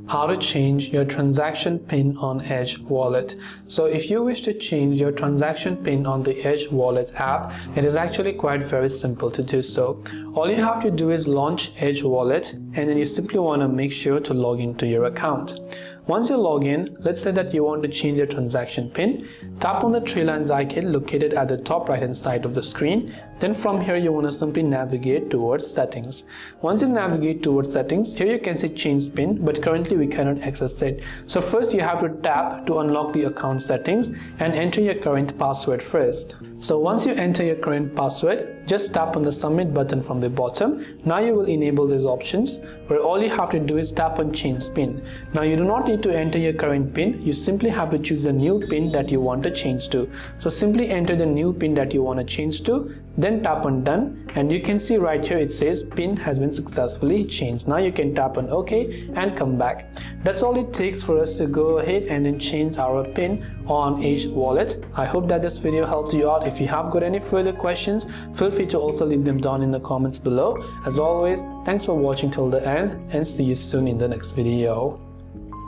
How to change your transaction PIN on Edge Wallet. So if you wish to change your transaction PIN on the Edge Wallet app, it is actually quite very simple to do so. All you have to do is launch Edge Wallet, and then you simply want to make sure to log into your account. Once you log in, let's say that you want to change your transaction PIN. Tap on the three lines icon located at the top right hand side of the screen. Then from here you want to simply navigate towards settings. Once you navigate towards settings, here you can see change PIN, but currently we cannot access it. So first you have to tap to unlock the account settings and enter your current password first. So once you enter your current password, just tap on the submit button from the bottom. Now you will enable these options where all you have to do is tap on change PIN. Now you do not need to enter your current PIN, you simply have to choose a new PIN that you want to change to. So simply enter the new PIN that you want to change to, then tap on done, and you can see right here it says PIN has been successfully changed. Now you can tap on OK and come back. That's all it takes for us to go ahead and then change our PIN on Edge Wallet. I hope that this video helped you out. If you have got any further questions, feel free to also leave them down in the comments below. As always, thanks for watching till the end, and see you soon in the next video.